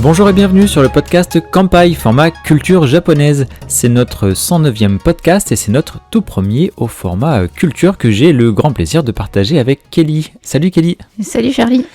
Bonjour et bienvenue sur le podcast Kanpai, format culture japonaise. C'est notre 109e podcast et c'est notre tout premier au format culture que j'ai le grand plaisir de partager avec Kelly. Salut Kelly. Salut Charlie.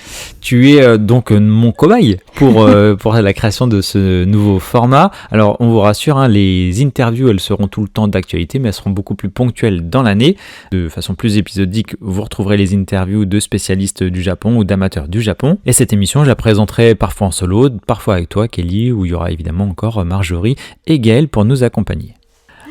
Tu es donc mon cobaye pour la création de ce nouveau format. Alors on vous rassure, les interviews elles seront tout le temps d'actualité mais elles seront beaucoup plus ponctuelles dans l'année. De façon plus épisodique, vous retrouverez les interviews de spécialistes du Japon ou d'amateurs du Japon. Et cette émission, je la présenterai parfois en solo, parfois avec toi Kelly, où il y aura évidemment encore Marjorie et Gaël pour nous accompagner.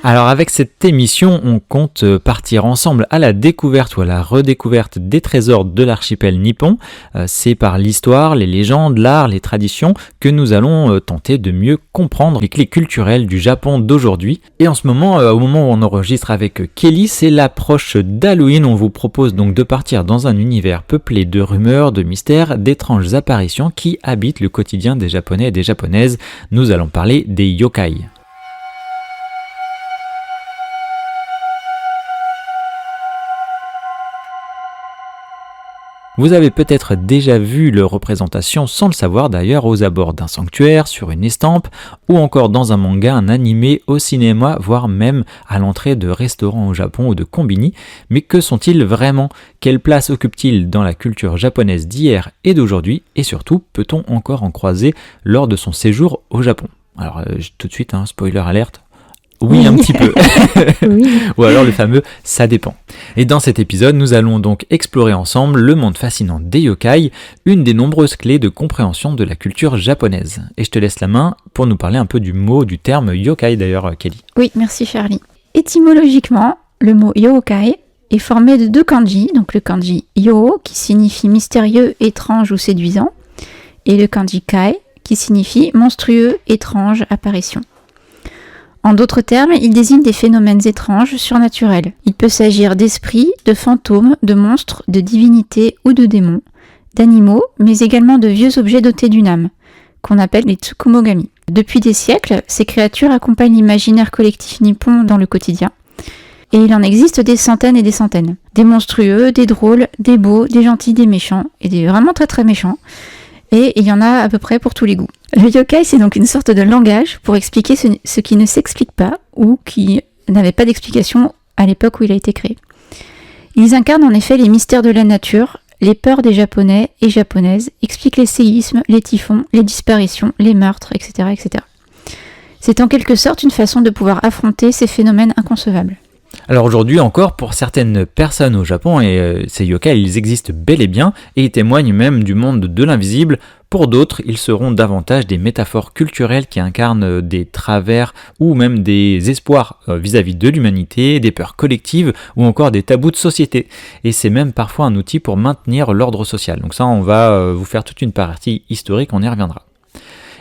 Alors avec cette émission, on compte partir ensemble à la découverte ou à la redécouverte des trésors de l'archipel nippon. C'est par l'histoire, les légendes, l'art, les traditions que nous allons tenter de mieux comprendre les clés culturelles du Japon d'aujourd'hui. Et en ce moment, au moment où on enregistre avec Kelly, c'est l'approche d'Halloween. On vous propose donc de partir dans un univers peuplé de rumeurs, de mystères, d'étranges apparitions qui habitent le quotidien des Japonais et des Japonaises. Nous allons parler des yokai. Vous avez peut-être déjà vu leur représentation sans le savoir d'ailleurs aux abords d'un sanctuaire, sur une estampe ou encore dans un manga, un animé, au cinéma, voire même à l'entrée de restaurants au Japon ou de combini. Mais que sont-ils vraiment ? Quelle place occupent-ils dans la culture japonaise d'hier et d'aujourd'hui ? Et surtout, peut-on encore en croiser lors de son séjour au Japon ? Alors tout de suite, spoiler alerte. Oui, un petit peu. Oui. Ou alors le fameux « ça dépend ». Et dans cet épisode, nous allons donc explorer ensemble le monde fascinant des yokai, une des nombreuses clés de compréhension de la culture japonaise. Et je te laisse la main pour nous parler un peu du terme yokai d'ailleurs, Kelly. Oui, merci Charlie. Étymologiquement, le mot yokai est formé de deux kanji, donc le kanji yo qui signifie mystérieux, étrange ou séduisant, et le kanji kai qui signifie monstrueux, étrange, apparition. En d'autres termes, il désigne des phénomènes étranges, surnaturels. Il peut s'agir d'esprits, de fantômes, de monstres, de divinités ou de démons, d'animaux, mais également de vieux objets dotés d'une âme, qu'on appelle les tsukumogami. Depuis des siècles, ces créatures accompagnent l'imaginaire collectif nippon dans le quotidien. Et il en existe des centaines et des centaines. Des monstrueux, des drôles, des beaux, des gentils, des méchants, et des vraiment très très méchants. Et il y en a à peu près pour tous les goûts. Le yokai, c'est donc une sorte de langage pour expliquer ce qui ne s'explique pas ou qui n'avait pas d'explication à l'époque où il a été créé. Ils incarnent en effet les mystères de la nature, les peurs des Japonais et Japonaises, expliquent les séismes, les typhons, les disparitions, les meurtres, etc., etc. C'est en quelque sorte une façon de pouvoir affronter ces phénomènes inconcevables. Alors aujourd'hui encore, pour certaines personnes au Japon, ces yokai, ils existent bel et bien et ils témoignent même du monde de l'invisible. Pour d'autres, ils seront davantage des métaphores culturelles qui incarnent des travers ou même des espoirs vis-à-vis de l'humanité, des peurs collectives ou encore des tabous de société. Et c'est même parfois un outil pour maintenir l'ordre social. Donc ça, on va vous faire toute une partie historique, on y reviendra.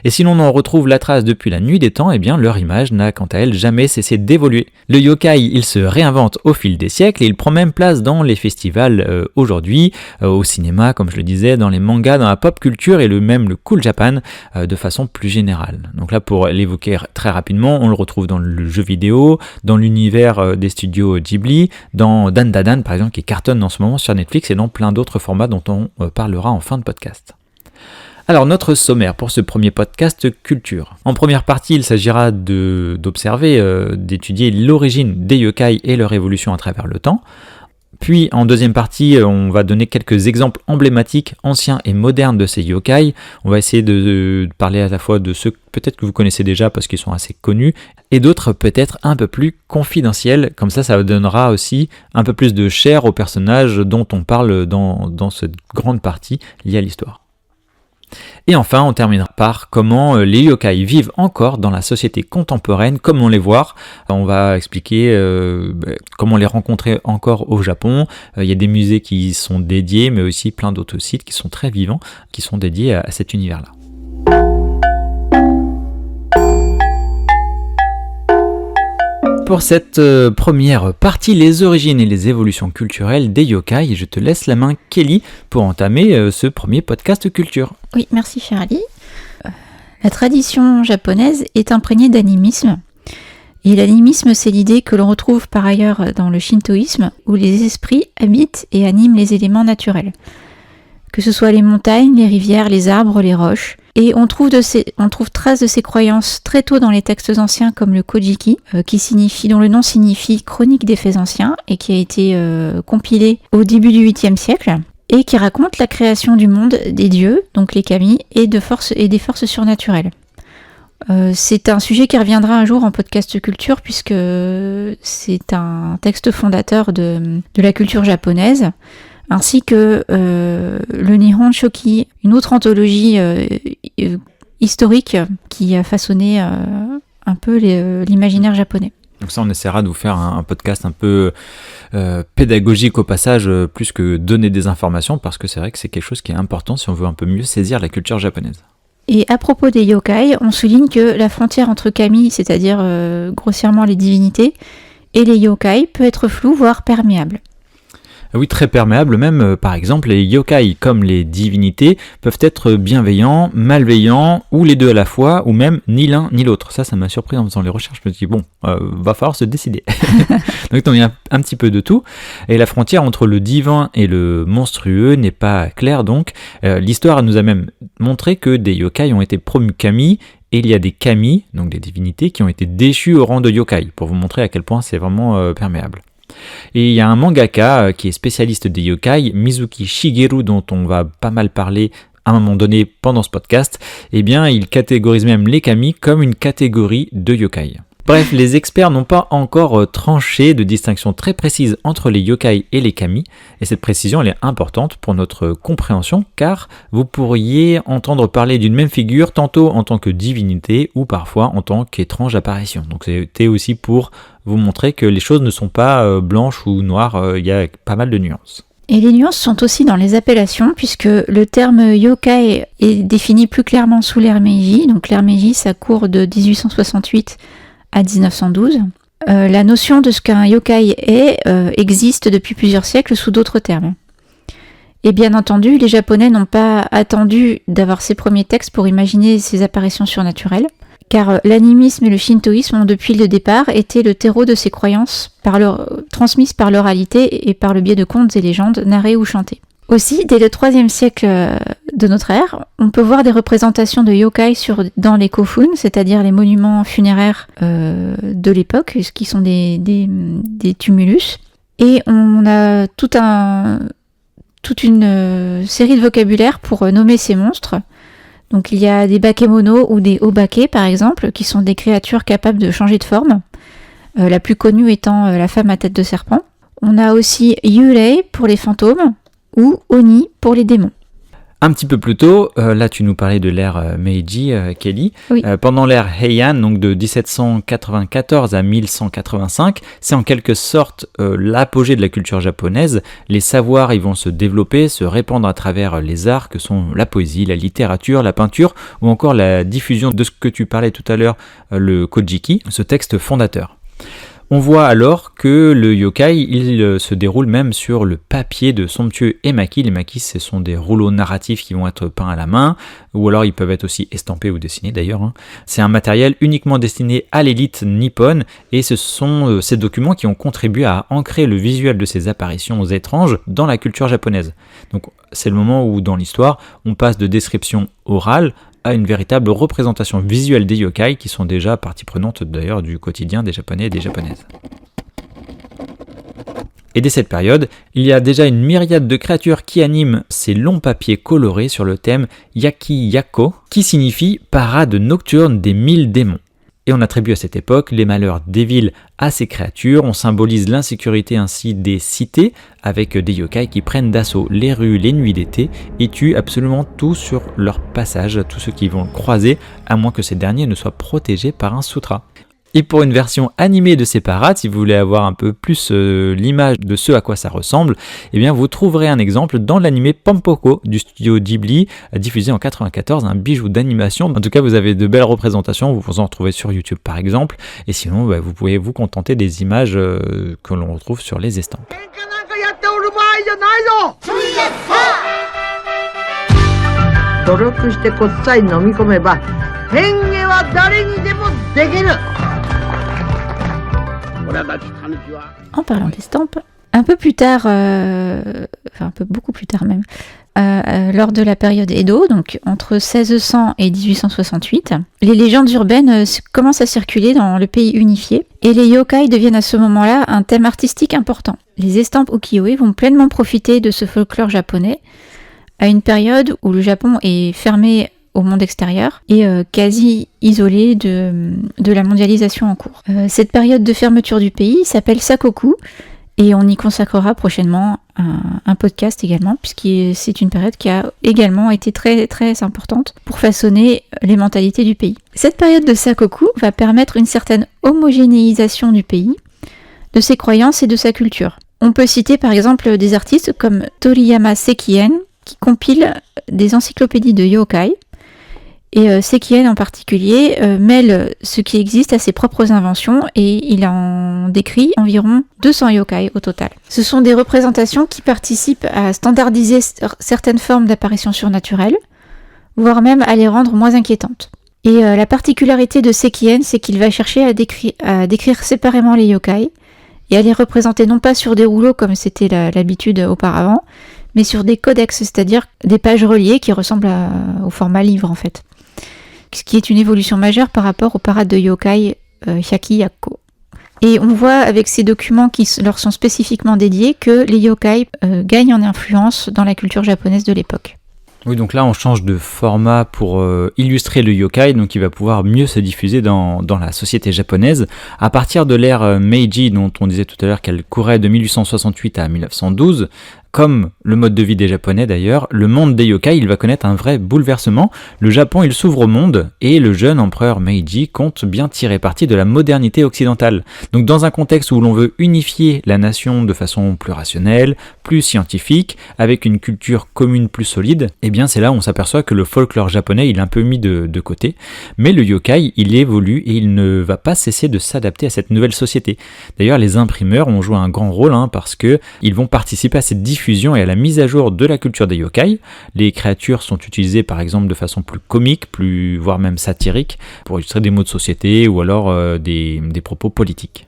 Et si l'on en retrouve la trace depuis la nuit des temps, leur image n'a quant à elle jamais cessé d'évoluer. Le yokai, il se réinvente au fil des siècles et il prend même place dans les festivals aujourd'hui, au cinéma, comme je le disais, dans les mangas, dans la pop culture et le Cool Japan de façon plus générale. Donc là, pour l'évoquer très rapidement, on le retrouve dans le jeu vidéo, dans l'univers des studios Ghibli, dans Dandadan par exemple, qui cartonne en ce moment sur Netflix et dans plein d'autres formats dont on parlera en fin de podcast. Alors notre sommaire pour ce premier podcast culture. En première partie, il s'agira d'observer, d'étudier l'origine des yokai et leur évolution à travers le temps. Puis en deuxième partie, on va donner quelques exemples emblématiques, anciens et modernes de ces yokai. On va essayer de parler à la fois de ceux peut-être que vous connaissez déjà parce qu'ils sont assez connus, et d'autres peut-être un peu plus confidentiels. Comme ça donnera aussi un peu plus de chair aux personnages dont on parle dans cette grande partie liée à l'histoire. Et enfin, on terminera par comment les yokai vivent encore dans la société contemporaine, comment les voir. On va expliquer comment les rencontrer encore au Japon. Il y a des musées qui sont dédiés, mais aussi plein d'autres sites qui sont très vivants, qui sont dédiés à cet univers-là. Pour cette première partie, les origines et les évolutions culturelles des yokai, je te laisse la main Kelly pour entamer ce premier podcast culture. Oui, merci Charlie. La tradition japonaise est imprégnée d'animisme. Et l'animisme, c'est l'idée que l'on retrouve par ailleurs dans le shintoïsme, où les esprits habitent et animent les éléments naturels. Que ce soit les montagnes, les rivières, les arbres, les roches, Et on trouve trace de ces croyances très tôt dans les textes anciens comme le Kojiki, dont le nom signifie chronique des faits anciens et qui a été compilé au début du 8e siècle et qui raconte la création du monde des dieux, donc les kami, et des forces surnaturelles. C'est un sujet qui reviendra un jour en podcast culture puisque c'est un texte fondateur de la culture japonaise, ainsi que le Nihon Shoki, une autre anthologie historique qui a façonné un peu l'imaginaire japonais. Donc ça, on essaiera de vous faire un podcast un peu pédagogique au passage, plus que donner des informations, parce que c'est vrai que c'est quelque chose qui est important si on veut un peu mieux saisir la culture japonaise. Et à propos des yokai, on souligne que la frontière entre kami, c'est-à-dire grossièrement les divinités, et les yokai peut être floue, voire perméable. Oui, très perméable même. Par exemple, les yokai, comme les divinités, peuvent être bienveillants, malveillants, ou les deux à la fois, ou même ni l'un ni l'autre. Ça m'a surpris en faisant les recherches. Je me suis dit, va falloir se décider. Donc, il y a un petit peu de tout. Et la frontière entre le divin et le monstrueux n'est pas claire, donc. L'histoire nous a même montré que des yokai ont été promus kami, et il y a des kami, donc des divinités, qui ont été déchus au rang de yokai, pour vous montrer à quel point c'est vraiment perméable. Et il y a un mangaka qui est spécialiste des yokai, Mizuki Shigeru, dont on va pas mal parler à un moment donné pendant ce podcast. Eh bien, il catégorise même les kami comme une catégorie de yokai. Bref, les experts n'ont pas encore tranché de distinction très précise entre les yokai et les kami, et cette précision elle est importante pour notre compréhension, car vous pourriez entendre parler d'une même figure tantôt en tant que divinité ou parfois en tant qu'étrange apparition. Donc c'était aussi pour vous montrer que les choses ne sont pas blanches ou noires, il y a pas mal de nuances. Et les nuances sont aussi dans les appellations, puisque le terme yokai est défini plus clairement sous l'ère Meiji. Donc l'ère Meiji, ça court de 1868 à 1912. La notion de ce qu'un yokai est existe depuis plusieurs siècles sous d'autres termes. Et bien entendu, les Japonais n'ont pas attendu d'avoir ces premiers textes pour imaginer ces apparitions surnaturelles, car l'animisme et le shintoïsme ont depuis le départ été le terreau de ces croyances transmises par l'oralité et par le biais de contes et légendes narrées ou chantées. Aussi, dès le 3e siècle de notre ère, on peut voir des représentations de yokai dans les kofun, c'est-à-dire les monuments funéraires de l'époque, qui sont des tumulus. Et on a toute une série de vocabulaire pour nommer ces monstres. Donc il y a des bakemono ou des obake par exemple, qui sont des créatures capables de changer de forme, la plus connue étant la femme à tête de serpent. On a aussi yurei pour les fantômes, ou Oni pour les démons. Un petit peu plus tôt, là tu nous parlais de l'ère Meiji, Kelly. Oui. Pendant l'ère Heian, donc de 1794 à 1185, c'est en quelque sorte l'apogée de la culture japonaise. Les savoirs ils vont se développer, se répandre à travers les arts que sont la poésie, la littérature, la peinture ou encore la diffusion de ce que tu parlais tout à l'heure, le Kojiki, ce texte fondateur. On voit alors que le yokai, il se déroule même sur le papier de somptueux emaki. Les maki, ce sont des rouleaux narratifs qui vont être peints à la main, ou alors ils peuvent être aussi estampés ou dessinés d'ailleurs. C'est un matériel uniquement destiné à l'élite nippone, et ce sont ces documents qui ont contribué à ancrer le visuel de ces apparitions étranges dans la culture japonaise. Donc c'est le moment où dans l'histoire, on passe de description orale à une véritable représentation visuelle des yokai qui sont déjà partie prenante d'ailleurs du quotidien des Japonais et des Japonaises. Et dès cette période, il y a déjà une myriade de créatures qui animent ces longs papiers colorés sur le thème Yaki-Yako, qui signifie parade nocturne des 1000 démons. Et on attribue à cette époque les malheurs des villes à ces créatures, on symbolise l'insécurité ainsi des cités avec des yokai qui prennent d'assaut les rues les nuits d'été et tuent absolument tout sur leur passage, tous ceux qui vont le croiser, à moins que ces derniers ne soient protégés par un sutra. Et pour une version animée de ces parades, si vous voulez avoir un peu plus l'image de ce à quoi ça ressemble, eh bien vous trouverez un exemple dans l'animé Pompoko du studio Ghibli, diffusé en 94, un bijou d'animation. En tout cas, vous avez de belles représentations, vous vous en retrouvez sur YouTube par exemple, et sinon vous pouvez vous contenter des images que l'on retrouve sur les estampes. 努力してこっさい飲み込めば変化は誰にでもできる。 En parlant d'estampes, un peu plus tard, beaucoup plus tard même, lors de la période Edo, donc entre 1600 et 1868, les légendes urbaines commencent à circuler dans le pays unifié et les yokai deviennent à ce moment-là un thème artistique important. Les estampes ukiyo-e vont pleinement profiter de ce folklore japonais à une période où le Japon est fermé au monde extérieur et quasi isolé de la mondialisation en cours. Cette période de fermeture du pays s'appelle Sakoku et on y consacrera prochainement un podcast également, puisque c'est une période qui a également été très très importante pour façonner les mentalités du pays. Cette période de Sakoku va permettre une certaine homogénéisation du pays, de ses croyances et de sa culture. On peut citer par exemple des artistes comme Toriyama Sekien, qui compile des encyclopédies de yokai, et Sekien en particulier mêle ce qui existe à ses propres inventions et il en décrit environ 200 yokai au total. Ce sont des représentations qui participent à standardiser certaines formes d'apparitions surnaturelles, voire même à les rendre moins inquiétantes. Et la particularité de Sekien, c'est qu'il va chercher à décrire séparément les yokai et à les représenter non pas sur des rouleaux comme c'était l'habitude auparavant, mais sur des codex, c'est-à-dire des pages reliées qui ressemblent au format livre en fait. Ce qui est une évolution majeure par rapport aux parades de yokai Hyakki-Yakko. Et on voit avec ces documents qui leur sont spécifiquement dédiés que les yokai gagnent en influence dans la culture japonaise de l'époque. Oui, donc là on change de format pour illustrer le yokai, donc il va pouvoir mieux se diffuser dans la société japonaise. À partir de l'ère Meiji, dont on disait tout à l'heure qu'elle courait de 1868 à 1912, comme le mode de vie des Japonais d'ailleurs, le monde des yokai il va connaître un vrai bouleversement. Le Japon il s'ouvre au monde et le jeune empereur Meiji compte bien tirer parti de la modernité occidentale. Donc dans un contexte où l'on veut unifier la nation de façon plus rationnelle, plus scientifique, avec une culture commune plus solide, eh bien c'est là où on s'aperçoit que le folklore japonais il est un peu mis de côté. Mais le yokai il évolue et il ne va pas cesser de s'adapter à cette nouvelle société. D'ailleurs les imprimeurs ont joué un grand rôle parce que ils vont participer à cette diffusion et à la mise à jour de la culture des yokai. Les créatures sont utilisées par exemple de façon plus comique, voire même satirique, pour illustrer des mots de société ou alors des propos politiques.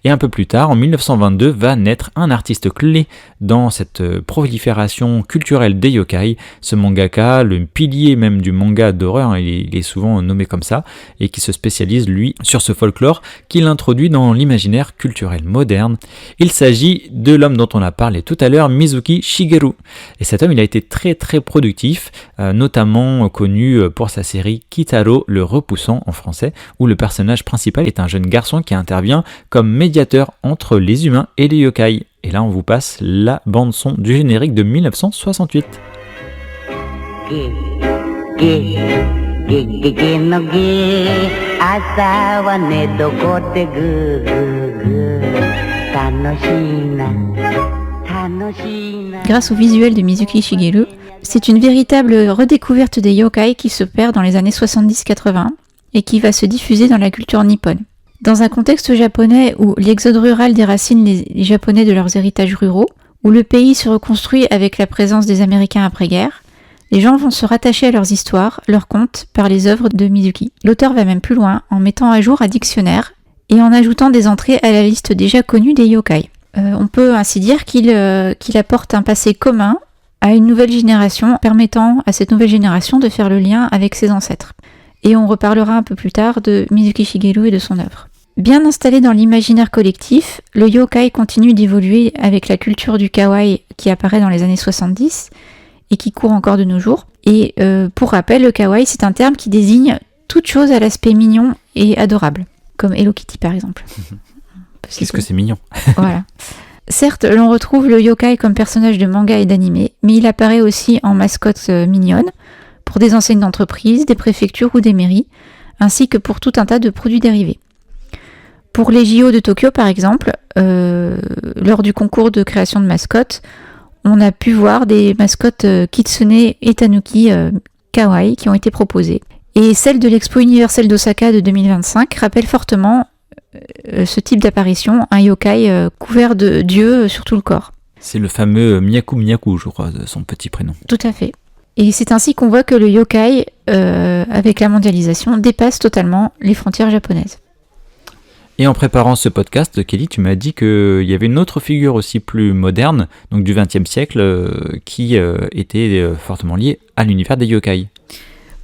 Et un peu plus tard, en 1922, va naître un artiste clé dans cette prolifération culturelle des yokai, ce mangaka, le pilier même du manga d'horreur, il est souvent nommé comme ça, et qui se spécialise lui sur ce folklore qu'il introduit dans l'imaginaire culturel moderne. Il s'agit de l'homme dont on a parlé tout à l'heure, Mizuki Shigeru. Et cet homme il a été très très productif, notamment connu pour sa série Kitaro le repoussant en français, où le personnage principal est un jeune garçon qui intervient comme médiateur entre les humains et les yokai. Et là on vous passe la bande son du générique de 1968. Grâce au visuel de Mizuki Shigeru, c'est une véritable redécouverte des yokai qui se perd dans les années 70-80 et qui va se diffuser dans la culture nippone. Dans un contexte japonais où l'exode rural déracine les Japonais de leurs héritages ruraux, où le pays se reconstruit avec la présence des Américains après-guerre, les gens vont se rattacher à leurs histoires, leurs contes, par les œuvres de Mizuki. L'auteur va même plus loin en mettant à jour un dictionnaire et en ajoutant des entrées à la liste déjà connue des yokai. On peut ainsi dire qu'il apporte un passé commun à une nouvelle génération, permettant à cette nouvelle génération de faire le lien avec ses ancêtres. Et on reparlera un peu plus tard de Mizuki Shigeru et de son œuvre. Bien installé dans l'imaginaire collectif, le yokai continue d'évoluer avec la culture du kawaii qui apparaît dans les années 70 et qui court encore de nos jours. Et pour rappel, le kawaii c'est un terme qui désigne toute chose à l'aspect mignon et adorable, comme Hello Kitty par exemple. Qu'est-ce que c'est mignon. Voilà. Certes, l'on retrouve le yokai comme personnage de manga et d'anime, mais il apparaît aussi en mascotte mignonne pour des enseignes d'entreprise, des préfectures ou des mairies, ainsi que pour tout un tas de produits dérivés. Pour les JO de Tokyo, par exemple, lors du concours de création de mascottes, on a pu voir des mascottes Kitsune et Tanuki kawaii qui ont été proposées. Et celle de l'Expo universelle d'Osaka de 2025 rappelle fortement ce type d'apparition, un yokai couvert de dieux sur tout le corps. C'est le fameux Miyaku Miyaku, je crois, son petit prénom. Tout à fait. Et c'est ainsi qu'on voit que le yokai, avec la mondialisation, dépasse totalement les frontières japonaises. Et en préparant ce podcast, Kelly, tu m'as dit qu'il y avait une autre figure aussi plus moderne, donc du XXe siècle, qui était fortement liée à l'univers des yokai.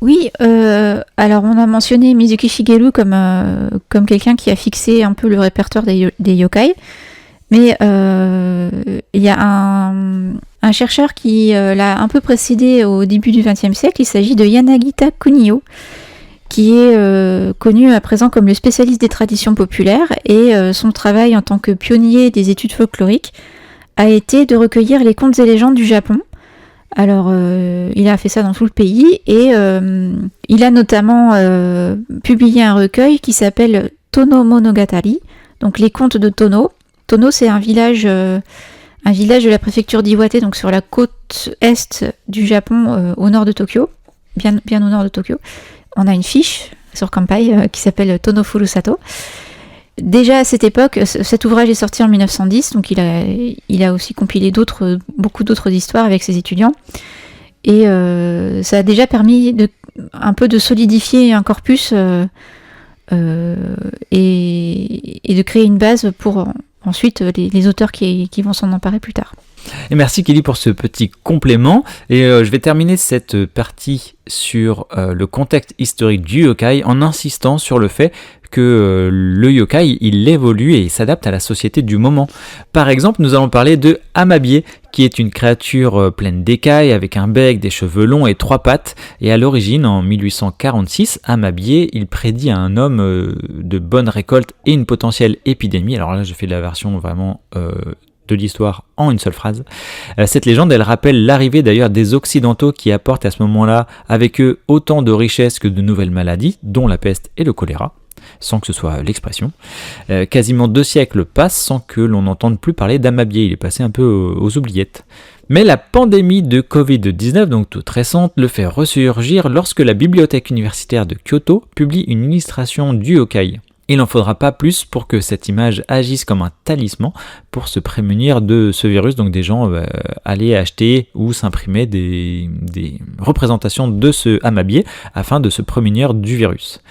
Oui, alors on a mentionné Mizuki Shigeru comme quelqu'un qui a fixé un peu le répertoire des yokai, mais il y a un chercheur qui l'a un peu précédé au début du XXe siècle. Il s'agit de Yanagita Kunio, qui est connu à présent comme le spécialiste des traditions populaires, et son travail en tant que pionnier des études folkloriques a été de recueillir les contes et légendes du Japon. Alors, il a fait ça dans tout le pays, et il a notamment publié un recueil qui s'appelle Tono Monogatari, donc les contes de Tono. Tono, c'est un village de la préfecture d'Iwate, donc sur la côte est du Japon, au nord de Tokyo, bien au nord de Tokyo. On a une fiche sur Kanpai qui s'appelle Tono Furusato. Déjà à cette époque, cet ouvrage est sorti en 1910, donc il a aussi compilé beaucoup d'autres histoires avec ses étudiants. Et ça a déjà permis un peu de solidifier un corpus et de créer une base pour ensuite les auteurs qui vont s'en emparer plus tard. Et merci Kelly pour ce petit complément. Et je vais terminer cette partie sur le contexte historique du yokai en insistant sur le fait que le yokai, il évolue et il s'adapte à la société du moment. Par exemple, nous allons parler de Amabie, qui est une créature pleine d'écailles, avec un bec, des cheveux longs et 3 pattes. Et à l'origine, en 1846, Amabie, il prédit à un homme de bonne récolte et une potentielle épidémie. Alors là, je fais la version vraiment de l'histoire en une seule phrase. Cette légende, elle rappelle l'arrivée d'ailleurs des Occidentaux qui apportent à ce moment-là avec eux autant de richesses que de nouvelles maladies, dont la peste et le choléra, sans que ce soit l'expression. Quasiment 2 siècles passent sans que l'on n'entende plus parler d'Amabie, il est passé un peu aux oubliettes. Mais la pandémie de Covid-19, donc toute récente, le fait ressurgir lorsque la bibliothèque universitaire de Kyoto publie une illustration du yokai. Il n'en faudra pas plus pour que cette image agisse comme un talisman pour se prémunir de ce virus. Donc des gens allaient acheter ou s'imprimer des représentations de ce Amabie afin de se prémunir du virus.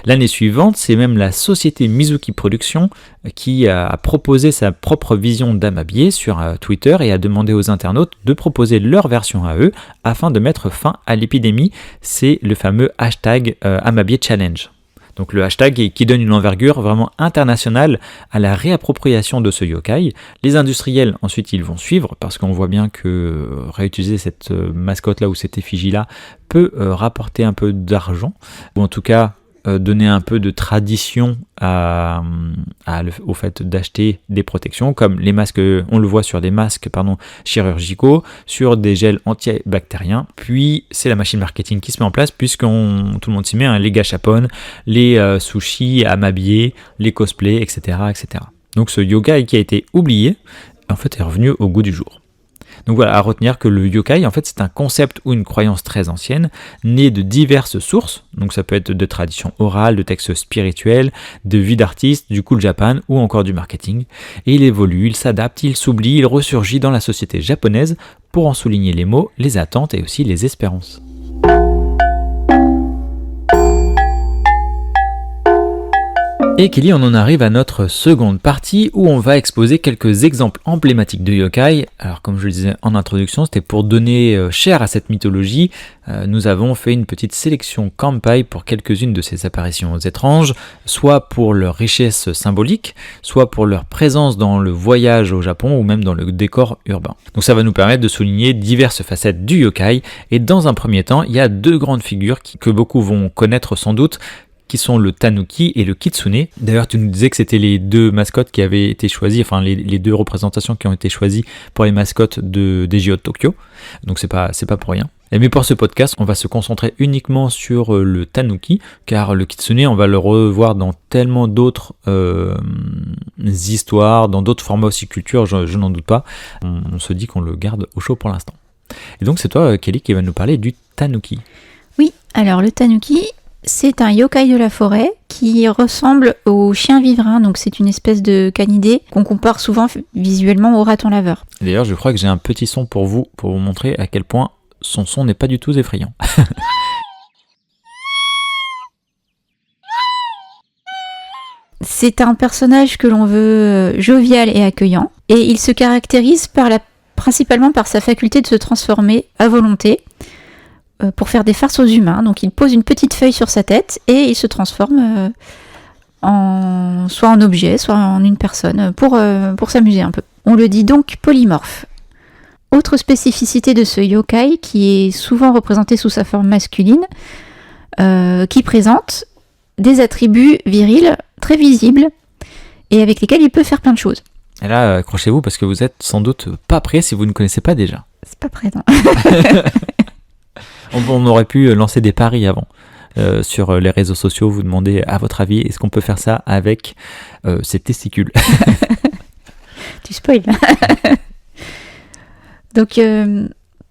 L'année suivante, c'est même la société Mizuki Productions qui a proposé sa propre vision d'Amabie sur Twitter et a demandé aux internautes de proposer leur version à eux afin de mettre fin à l'épidémie. C'est le fameux hashtag Amabie Challenge. Donc le hashtag qui donne une envergure vraiment internationale à la réappropriation de ce yokai. Les industriels ensuite ils vont suivre parce qu'on voit bien que réutiliser cette mascotte là ou cette effigie là peut rapporter un peu d'argent, ou en tout cas donner un peu de tradition au fait d'acheter des protections, comme les masques, on le voit sur des masques chirurgicaux, sur des gels antibactériens. Puis c'est la machine marketing qui se met en place, puisque tout le monde s'y met, les gashapon, les sushis, Amabie, les cosplays, etc., etc. Donc ce yokai qui a été oublié, en fait est revenu au goût du jour. Donc voilà, à retenir que le yokai, en fait, c'est un concept ou une croyance très ancienne, né de diverses sources. Donc ça peut être de traditions orales, de textes spirituels, de vie d'artistes, du cool Japan ou encore du marketing. Et il évolue, il s'adapte, il s'oublie, il ressurgit dans la société japonaise pour en souligner les mots, les attentes et aussi les espérances. Et Kelly, on en arrive à notre seconde partie où on va exposer quelques exemples emblématiques de yokai. Alors comme je le disais en introduction, c'était pour donner chair à cette mythologie. Nous avons fait une petite sélection Kanpai pour quelques-unes de ces apparitions étranges, soit pour leur richesse symbolique, soit pour leur présence dans le voyage au Japon ou même dans le décor urbain. Donc ça va nous permettre de souligner diverses facettes du yokai. Et dans un premier temps, il y a 2 grandes figures que beaucoup vont connaître sans doute, qui sont le tanuki et le kitsune. D'ailleurs, tu nous disais que c'était les 2 mascottes qui avaient été choisies, enfin les 2 représentations qui ont été choisies pour les mascottes des JO de Tokyo. Donc c'est pas pour rien. Mais pour ce podcast, on va se concentrer uniquement sur le tanuki, car le kitsune, on va le revoir dans tellement d'autres histoires, dans d'autres formats aussi culture, je n'en doute pas. On se dit qu'on le garde au chaud pour l'instant. Et donc c'est toi, Kelly, qui va nous parler du tanuki. Oui, alors le tanuki, c'est un yokai de la forêt qui ressemble au chien vivrain, donc c'est une espèce de canidé qu'on compare souvent visuellement au raton laveur. D'ailleurs, je crois que j'ai un petit son pour vous montrer à quel point son son n'est pas du tout effrayant. C'est un personnage que l'on veut jovial et accueillant, et il se caractérise principalement par sa faculté de se transformer à volonté pour faire des farces aux humains. Donc il pose une petite feuille sur sa tête et il se transforme soit en objet, soit en une personne, pour s'amuser un peu. On le dit donc polymorphe. Autre spécificité de ce yokai, qui est souvent représenté sous sa forme masculine, qui présente des attributs virils très visibles et avec lesquels il peut faire plein de choses. Et là, accrochez-vous parce que vous êtes sans doute pas prêt si vous ne connaissez pas déjà. C'est pas prêt, non. On aurait pu lancer des paris avant. Sur les réseaux sociaux, vous demandez à votre avis, est-ce qu'on peut faire ça avec ses testicules? Tu spoil. Donc,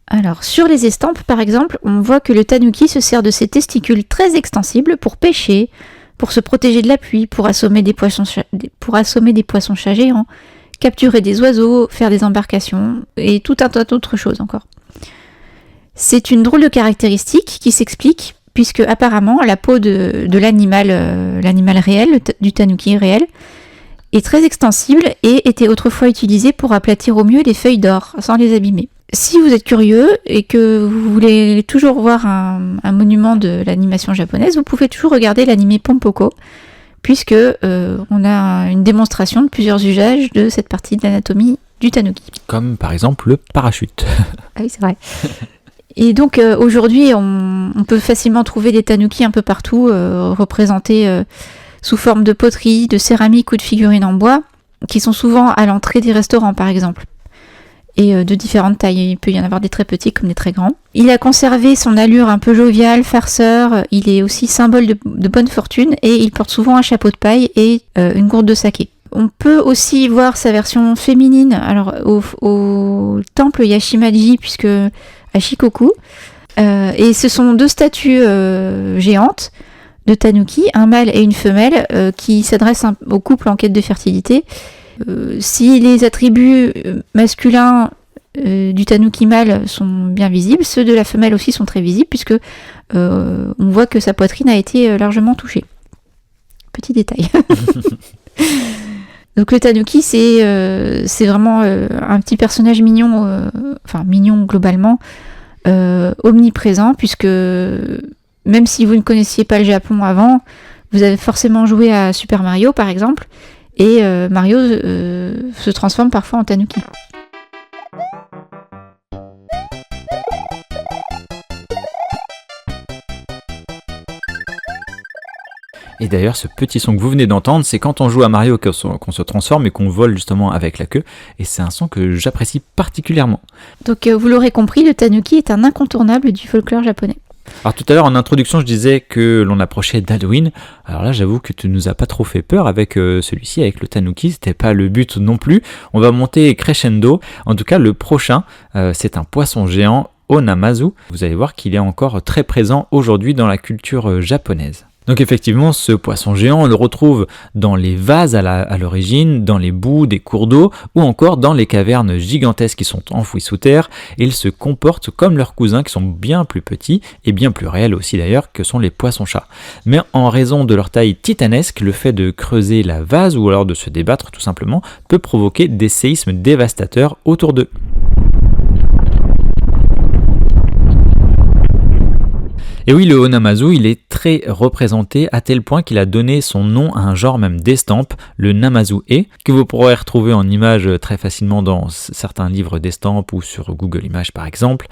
alors, sur les estampes, par exemple, on voit que le tanuki se sert de ses testicules très extensibles pour pêcher, pour se protéger de la pluie, pour assommer des poissons-chats géants, capturer des oiseaux, faire des embarcations, et tout un tas d'autres choses encore. C'est une drôle de caractéristique qui s'explique, puisque apparemment la peau de l'animal réel, du tanuki réel, est très extensible et était autrefois utilisée pour aplatir au mieux les feuilles d'or, sans les abîmer. Si vous êtes curieux et que vous voulez toujours voir un monument de l'animation japonaise, vous pouvez toujours regarder l'anime Pompoko, puisque on a une démonstration de plusieurs usages de cette partie de l'anatomie du tanuki. Comme par exemple le parachute. Ah oui, c'est vrai. Et donc aujourd'hui, on peut facilement trouver des tanuki un peu partout, représentés sous forme de poterie, de céramique ou de figurines en bois, qui sont souvent à l'entrée des restaurants par exemple. Et de différentes tailles, il peut y en avoir des très petits comme des très grands. Il a conservé son allure un peu joviale, farceur, il est aussi symbole de bonne fortune et il porte souvent un chapeau de paille et une gourde de saké. On peut aussi voir sa version féminine, alors au temple Yashimaji, puisque à Shikoku, et ce sont deux statues géantes de tanuki, un mâle et une femelle, qui s'adressent au couple en quête de fertilité. Si les attributs masculins du tanuki mâle sont bien visibles, ceux de la femelle aussi sont très visibles, puisque on voit que sa poitrine a été largement touchée. Petit détail. Donc le tanuki, c'est vraiment un petit personnage mignon, mignon globalement, omniprésent, puisque même si vous ne connaissiez pas le Japon avant, vous avez forcément joué à Super Mario par exemple, et Mario se transforme parfois en tanuki. Et d'ailleurs, ce petit son que vous venez d'entendre, c'est quand on joue à Mario qu'on se transforme et qu'on vole justement avec la queue. Et c'est un son que j'apprécie particulièrement. Donc vous l'aurez compris, le tanuki est un incontournable du folklore japonais. Alors tout à l'heure en introduction je disais que l'on approchait d'Halloween. Alors là j'avoue que tu nous as pas trop fait peur avec celui-ci, avec le tanuki, c'était pas le but non plus. On va monter crescendo. En tout cas le prochain c'est un poisson géant, Onamazu. Vous allez voir qu'il est encore très présent aujourd'hui dans la culture japonaise. Donc effectivement, ce poisson géant, on le retrouve dans les vases à l'origine, dans les boues des cours d'eau, ou encore dans les cavernes gigantesques qui sont enfouies sous terre, et ils se comportent comme leurs cousins qui sont bien plus petits, et bien plus réels aussi d'ailleurs, que sont les poissons-chats. Mais en raison de leur taille titanesque, le fait de creuser la vase, ou alors de se débattre tout simplement, peut provoquer des séismes dévastateurs autour d'eux. Et oui, le Onamazu, il est très représenté à tel point qu'il a donné son nom à un genre même d'estampe, le Namazu-e, que vous pourrez retrouver en image très facilement dans certains livres d'estampes ou sur Google Images par exemple.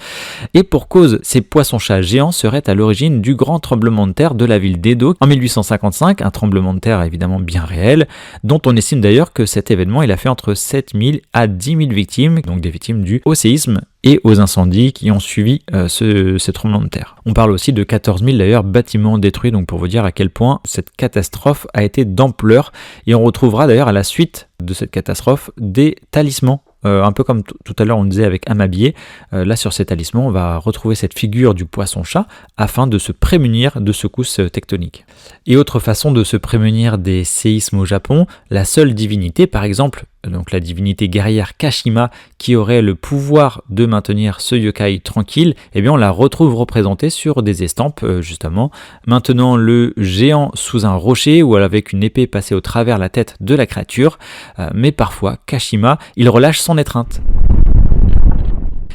Et pour cause, ces poissons-chats géants seraient à l'origine du grand tremblement de terre de la ville d'Edo en 1855, un tremblement de terre évidemment bien réel, dont on estime d'ailleurs que cet événement il a fait entre 7000 à 10 000 victimes, donc des victimes dues au séisme et aux incendies qui ont suivi ce tremblement de terre. On parle aussi de 14 000 d'ailleurs bâtiments détruits, donc pour vous dire à quel point cette catastrophe a été d'ampleur, et on retrouvera d'ailleurs à la suite de cette catastrophe des talismans. Un peu comme tout à l'heure on disait avec Amabie, là sur ces talismans on va retrouver cette figure du poisson-chat afin de se prémunir de secousses tectoniques. Et autre façon de se prémunir des séismes au Japon, la seule divinité par exemple donc la divinité guerrière Kashima, qui aurait le pouvoir de maintenir ce yokai tranquille, eh bien on la retrouve représentée sur des estampes justement, maintenant le géant sous un rocher ou avec une épée passée au travers la tête de la créature, mais parfois Kashima, il relâche son étreinte.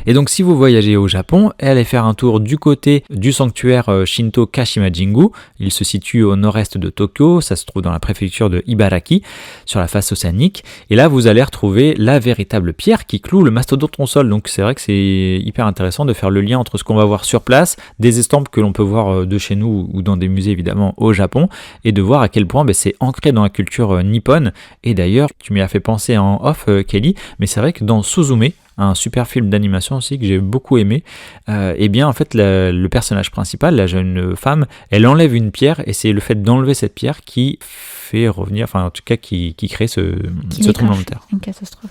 Et donc si vous voyagez au Japon, allez faire un tour du côté du sanctuaire Shinto Kashima Jingu. Il se situe au nord-est de Tokyo, ça se trouve dans la préfecture de Ibaraki, sur la face océanique. Et là, vous allez retrouver la véritable pierre qui cloue le mastodonte sol. Donc c'est vrai que c'est hyper intéressant de faire le lien entre ce qu'on va voir sur place, des estampes que l'on peut voir de chez nous ou dans des musées évidemment au Japon, et de voir à quel point c'est ancré dans la culture nippone. Et d'ailleurs, tu m'y as fait penser en off, Kelly, mais c'est vrai que dans Suzume, un super film d'animation aussi que j'ai beaucoup aimé, et bien en fait le personnage principal, la jeune femme, elle enlève une pierre et c'est le fait d'enlever cette pierre qui fait revenir, enfin en tout cas qui crée ce tremblement de terre. Une catastrophe.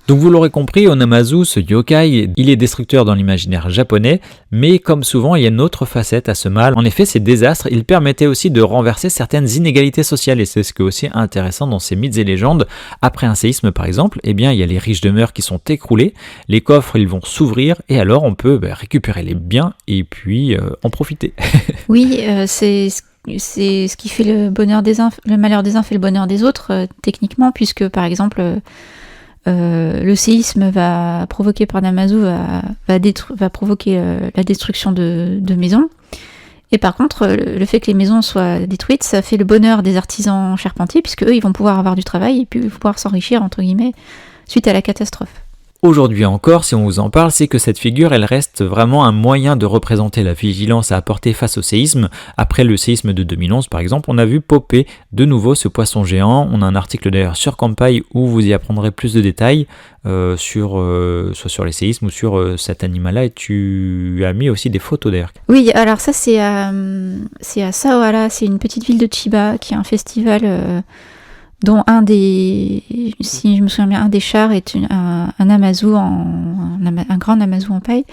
Donc vous l'aurez compris, Onamazu, ce yokai, il est destructeur dans l'imaginaire japonais, mais comme souvent, il y a une autre facette à ce mal. En effet, ces désastres, ils permettaient aussi de renverser certaines inégalités sociales, et c'est ce qui est aussi intéressant dans ces mythes et légendes. Après un séisme, par exemple, eh bien, il y a les riches demeures qui sont écroulées, les coffres, ils vont s'ouvrir, et alors on peut récupérer les biens et puis en profiter. Oui, c'est ce qui fait le malheur des uns fait le bonheur des autres, techniquement, puisque par exemple... le séisme va provoquer par Namazu va provoquer la destruction de maisons, et par contre le fait que les maisons soient détruites, ça fait le bonheur des artisans charpentiers, puisque eux ils vont pouvoir avoir du travail et puis pouvoir s'enrichir entre guillemets suite à la catastrophe. Aujourd'hui encore, si on vous en parle, c'est que cette figure, elle reste vraiment un moyen de représenter la vigilance à apporter face au séisme. Après le séisme de 2011, par exemple, on a vu popper de nouveau ce poisson géant. On a un article d'ailleurs sur Kanpai où vous y apprendrez plus de détails soit sur les séismes ou sur cet animal-là. Et tu as mis aussi des photos d'ailleurs. Oui, alors ça c'est à Saohara, c'est une petite ville de Chiba qui a un festival... dont si je me souviens bien, un des chars est un Namazu, un grand Namazu en paille.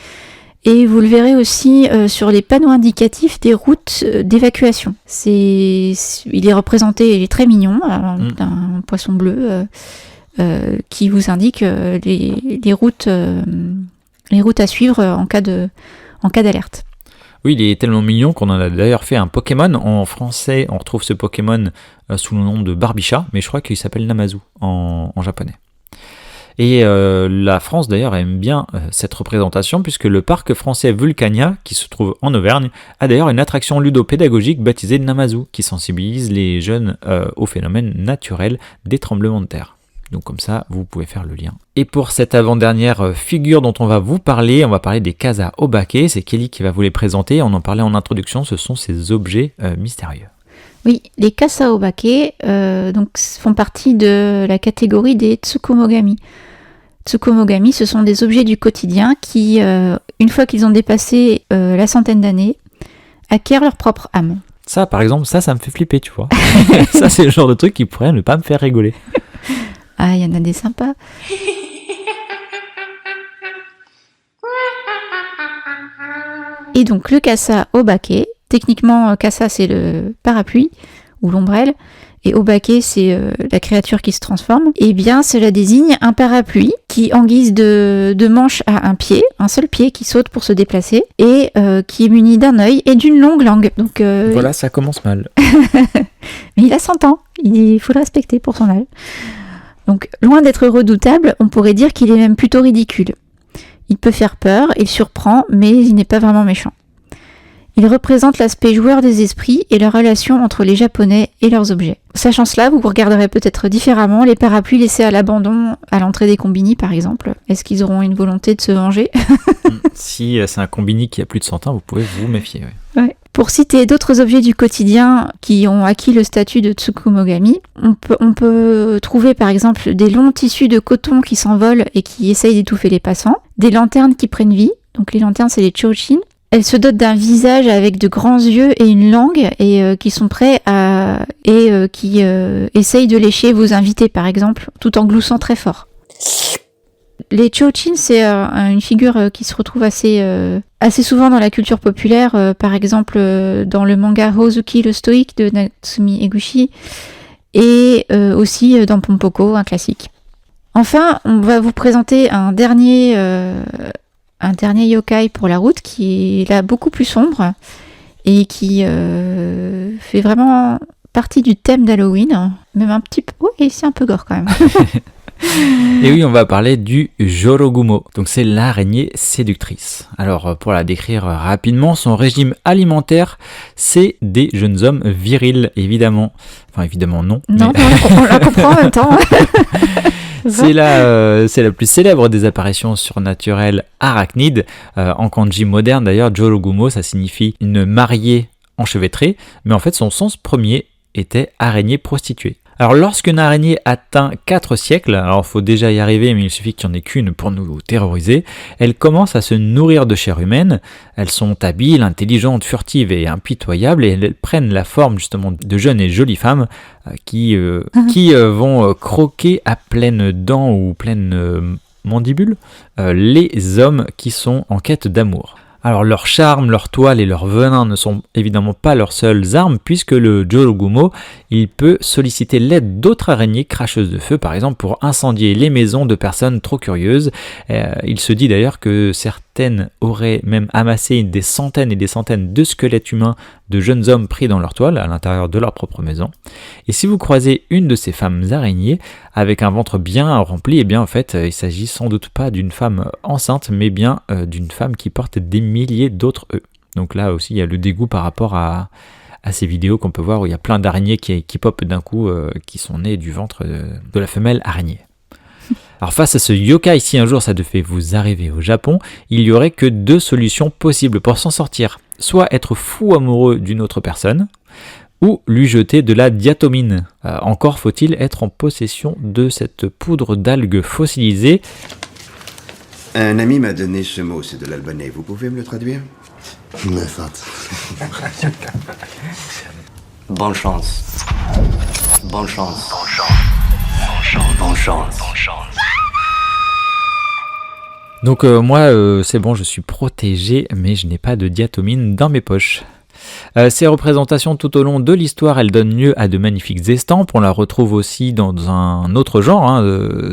Et vous le verrez aussi sur les panneaux indicatifs des routes d'évacuation. Il est représenté, il est très mignon, un poisson bleu qui vous indique les routes à suivre en cas d'alerte. Oui, il est tellement mignon qu'on en a d'ailleurs fait un Pokémon. En français, on retrouve ce Pokémon sous le nom de Barbicha, mais je crois qu'il s'appelle Namazu en japonais. Et la France d'ailleurs aime bien cette représentation, puisque le parc français Vulcania, qui se trouve en Auvergne, a d'ailleurs une attraction ludopédagogique baptisée Namazu, qui sensibilise les jeunes au phénomène naturel des tremblements de terre. Donc comme ça, vous pouvez faire le lien. Et pour cette avant-dernière figure dont on va parler des kasa obake. C'est Kelly qui va vous les présenter. On en parlait en introduction, ce sont ces objets mystérieux. Oui, les kasa obake donc, font partie de la catégorie des tsukumogami. Tsukumogami, ce sont des objets du quotidien qui, une fois qu'ils ont dépassé la centaine d'années, acquièrent leur propre âme. Ça, par exemple, ça me fait flipper, tu vois. Ça, c'est le genre de truc qui pourrait ne pas me faire rigoler. Ah, il y en a des sympas. Et donc le kasa obake, techniquement kasa c'est le parapluie ou l'ombrelle, et obake c'est la créature qui se transforme. Et bien cela désigne un parapluie qui en guise de manche a un seul pied qui saute pour se déplacer, et qui est muni d'un œil et d'une longue langue. Donc, voilà, ça commence mal. Mais il a 100 ans, il faut le respecter pour son âge. Donc, loin d'être redoutable, on pourrait dire qu'il est même plutôt ridicule. Il peut faire peur, il surprend, mais il n'est pas vraiment méchant. Il représente l'aspect joueur des esprits et la relation entre les Japonais et leurs objets. Sachant cela, vous regarderez peut-être différemment les parapluies laissés à l'abandon à l'entrée des combini, par exemple. Est-ce qu'ils auront une volonté de se venger ? Si c'est un combini qui a plus de 100 ans, vous pouvez vous méfier. Ouais. Ouais. Pour citer d'autres objets du quotidien qui ont acquis le statut de tsukumogami, on peut trouver par exemple des longs tissus de coton qui s'envolent et qui essayent d'étouffer les passants, des lanternes qui prennent vie, donc les lanternes c'est les chōshin. Elles se dotent d'un visage avec de grands yeux et une langue et qui sont prêts qui essayent de lécher vos invités par exemple, tout en gloussant très fort. Les chōchin, c'est une figure qui se retrouve assez souvent dans la culture populaire, par exemple dans le manga Hozuki le stoïque de Natsumi Eguchi, et aussi dans Pompoko, un classique. Enfin, on va vous présenter un dernier yokai pour la route qui est là beaucoup plus sombre et qui fait vraiment partie du thème d'Halloween, même un petit peu... Oui, c'est un peu gore quand même. Et oui, on va parler du Jorogumo, donc c'est l'araignée séductrice. Alors pour la décrire rapidement, son régime alimentaire, c'est des jeunes hommes virils, évidemment. Enfin évidemment non. Non, mais... on la comprend en même temps. C'est la plus célèbre des apparitions surnaturelles arachnides. En kanji moderne d'ailleurs, Jorogumo, ça signifie une mariée enchevêtrée, mais en fait son sens premier était araignée prostituée. Alors lorsqu'une araignée atteint 4 siècles, alors il faut déjà y arriver mais il suffit qu'il n'y en ait qu'une pour nous terroriser, elles commencent à se nourrir de chair humaine, elles sont habiles, intelligentes, furtives et impitoyables et elles prennent la forme justement de jeunes et jolies femmes qui vont croquer à pleines dents ou pleines mandibules les hommes qui sont en quête d'amour. Alors leur charme, leur toile et leur venin ne sont évidemment pas leurs seules armes puisque le Jorogumo, il peut solliciter l'aide d'autres araignées cracheuses de feu par exemple pour incendier les maisons de personnes trop curieuses. Il se dit d'ailleurs que certaines auraient même amassé des centaines et des centaines de squelettes humains de jeunes hommes pris dans leur toile à l'intérieur de leur propre maison. Et si vous croisez une de ces femmes araignées avec un ventre bien rempli, eh bien en fait il s'agit sans doute pas d'une femme enceinte mais bien d'une femme qui porte des milliers d'autres œufs. Donc là aussi il y a le dégoût par rapport à ces vidéos qu'on peut voir où il y a plein d'araignées qui popent d'un coup qui sont nées du ventre de la femelle araignée. Alors face à ce yokai, si un jour ça devait vous arriver au Japon, il y aurait que 2 solutions possibles pour s'en sortir. Soit être fou amoureux d'une autre personne, ou lui jeter de la diatomine. Encore faut-il être en possession de cette poudre d'algues fossilisée. Un ami m'a donné ce mot, c'est de l'albanais. Vous pouvez me le traduire ? Mefat. Bonne chance. Bonne chance. Bonne chance. Bonne chance. Bonne chance. Donc moi, c'est bon, je suis protégé, mais je n'ai pas de diatomine dans mes poches. Ces représentations tout au long de l'histoire, elles donnent lieu à de magnifiques estampes. On la retrouve aussi dans un autre genre,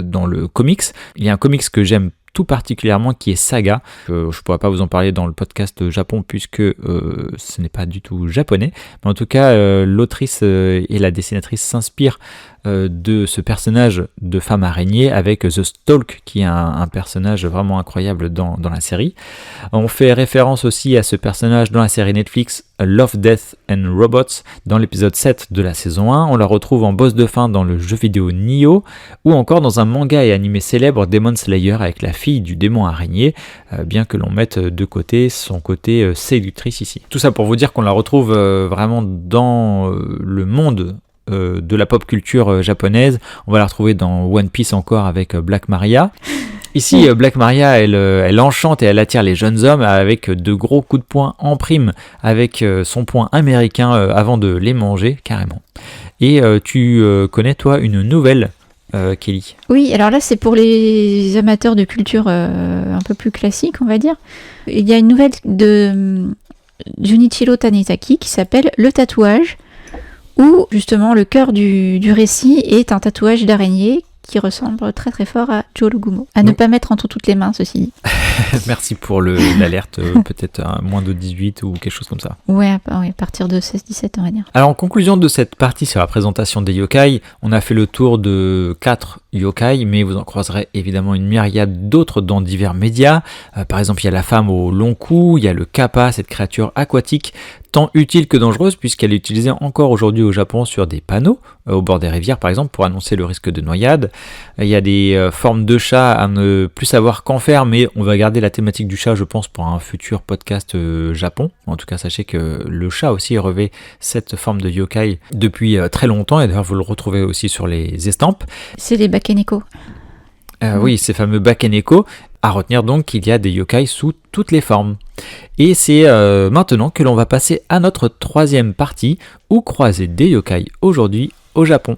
dans le comics. Il y a un comics que j'aime tout particulièrement qui est Saga. Je ne pourrais pas vous en parler dans le podcast Japon puisque ce n'est pas du tout japonais. Mais en tout cas, l'autrice et la dessinatrice s'inspirent de ce personnage de femme araignée avec The Stalk qui est un personnage vraiment incroyable dans la série. On fait référence aussi à ce personnage dans la série Netflix Love, Death and Robots dans l'épisode 7 de la saison 1. On la retrouve en boss de fin dans le jeu vidéo Nioh ou encore dans un manga et animé célèbre Demon Slayer avec la fille du démon araignée, bien que l'on mette de côté son côté séductrice ici. Tout ça pour vous dire qu'on la retrouve vraiment dans le monde de la pop culture japonaise. On va la retrouver dans One Piece encore avec Black Maria. Ici, Black Maria, elle enchante et elle attire les jeunes hommes avec de gros coups de poing en prime avec son poing américain avant de les manger carrément. Et tu connais toi une nouvelle Kelly? Oui, alors là c'est pour les amateurs de culture un peu plus classique on va dire. Il y a une nouvelle de Junichiro Tanizaki qui s'appelle Le Tatouage, où justement le cœur du récit est un tatouage d'araignée qui ressemble très très fort à Jorogumo. À ne pas mettre entre toutes les mains, ceci dit. Merci pour l'alerte, peut-être à moins de 18 ou quelque chose comme ça. Ouais, à partir de 16-17 on va dire. Alors en conclusion de cette partie sur la présentation des yokai, on a fait le tour de 4 yokai, mais vous en croiserez évidemment une myriade d'autres dans divers médias. Par exemple, il y a la femme au long cou, il y a le kappa, cette créature aquatique, tant utile que dangereuse puisqu'elle est utilisée encore aujourd'hui au Japon sur des panneaux, au bord des rivières par exemple, pour annoncer le risque de noyade. Il y a des formes de chats à ne plus savoir qu'en faire, mais on va garder la thématique du chat je pense pour un futur podcast Japon. En tout cas sachez que le chat aussi revêt cette forme de yokai depuis très longtemps et d'ailleurs vous le retrouvez aussi sur les estampes. C'est les bakeneko. Oui, ces fameux bakeneko. À retenir donc qu'il y a des yokai sous toutes les formes. Et c'est maintenant que l'on va passer à notre 3e partie, où croiser des yokai aujourd'hui au Japon.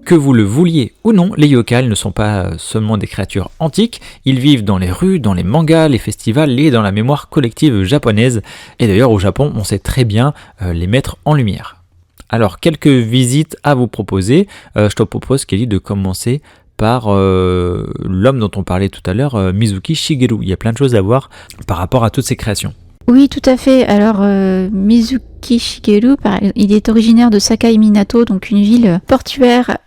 Que vous le vouliez ou non, les yokai ne sont pas seulement des créatures antiques, ils vivent dans les rues, dans les mangas, les festivals et dans la mémoire collective japonaise. Et d'ailleurs au Japon, on sait très bien les mettre en lumière. Alors quelques visites à vous proposer. Je te propose, Kelly, de commencer par l'homme dont on parlait tout à l'heure, Mizuki Shigeru. Il y a plein de choses à voir par rapport à toutes ces créations. Oui, tout à fait. Alors, Mizuki Shigeru, il est originaire de Sakai Minato, donc une ville portuaire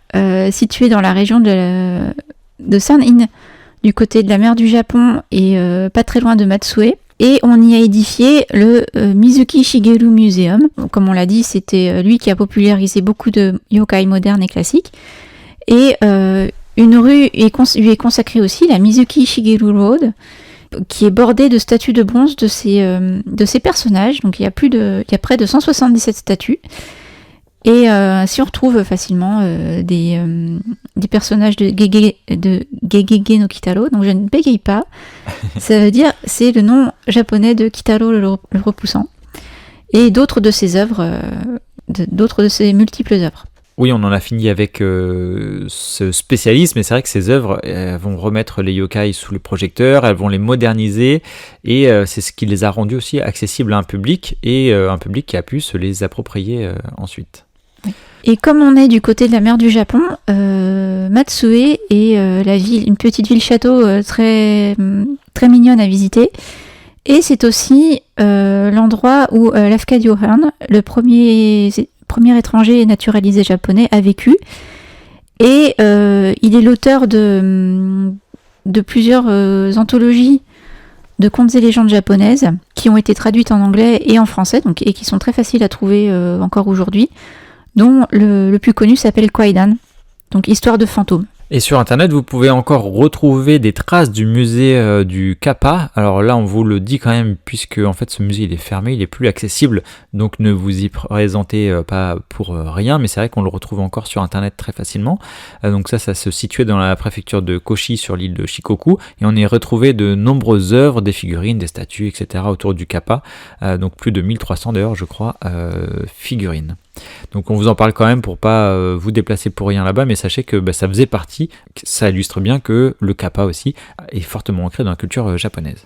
située dans la région de San-in, du côté de la mer du Japon et pas très loin de Matsue. Et on y a édifié le Mizuki Shigeru Museum. Comme on l'a dit, c'était lui qui a popularisé beaucoup de yokai modernes et classiques. Et une rue lui est consacrée aussi, la Mizuki Shigeru Road, qui est bordée de statues de bronze de ces personnages. Donc il y a près de 177 statues. Et si on retrouve facilement des personnages de Gegege no Kitaro, donc je ne bégaye pas, ça veut dire, c'est le nom japonais de Kitaro le repoussant, et d'autres de ses œuvres, d'autres de ses multiples œuvres. Oui, on en a fini avec ce spécialisme, mais c'est vrai que ces œuvres vont remettre les yokai sous les projecteurs, elles vont les moderniser, et c'est ce qui les a rendus aussi accessibles à un public, et un public qui a pu se les approprier ensuite. Et comme on est du côté de la mer du Japon, Matsue est une petite ville château très, très mignonne à visiter. Et c'est aussi l'endroit où Lafcadio Hearn, le premier étranger naturalisé japonais, a vécu. Et il est l'auteur de plusieurs anthologies de contes et légendes japonaises qui ont été traduites en anglais et en français, et qui sont très faciles à trouver encore aujourd'hui, dont le plus connu s'appelle Kwaidan, donc Histoire de fantômes. Et sur internet, vous pouvez encore retrouver des traces du musée du Kappa. Alors là, on vous le dit quand même, puisque en fait ce musée il est fermé, il est plus accessible, donc ne vous y présentez pas pour rien, mais c'est vrai qu'on le retrouve encore sur internet très facilement. Donc ça se situait dans la préfecture de Kochi sur l'île de Shikoku, et on y retrouvé de nombreuses œuvres, des figurines, des statues, etc. autour du Kappa, donc plus de 1300 d'ailleurs je crois figurines. Donc on vous en parle quand même pour pas vous déplacer pour rien là-bas, mais sachez que ça faisait partie, ça illustre bien que le kappa aussi est fortement ancré dans la culture japonaise.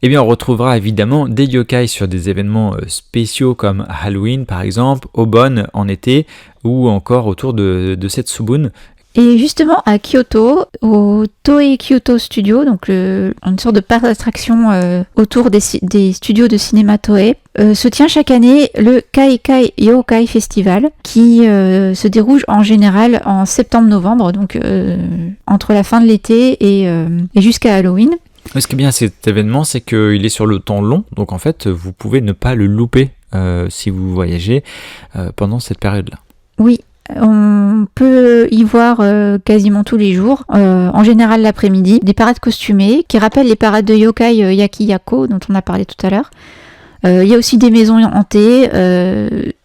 Eh bien on retrouvera évidemment des yokai sur des événements spéciaux comme Halloween par exemple, Obon en été, ou encore autour de Setsubun. Et justement à Kyoto, au Toei Kyoto Studio, donc une sorte de parc d'attraction autour des studios de cinéma Toei, se tient chaque année le Kaikai Yokai Festival, qui se déroule en général en septembre-novembre, donc entre la fin de l'été et jusqu'à Halloween. Mais ce qui est bien à cet événement, c'est qu'il est sur le temps long, donc en fait vous pouvez ne pas le louper si vous voyagez pendant cette période-là. Oui. On peut y voir quasiment tous les jours, en général l'après-midi, des parades costumées qui rappellent les parades de yokai Yakiyako dont on a parlé tout à l'heure. Il y a aussi des maisons hantées,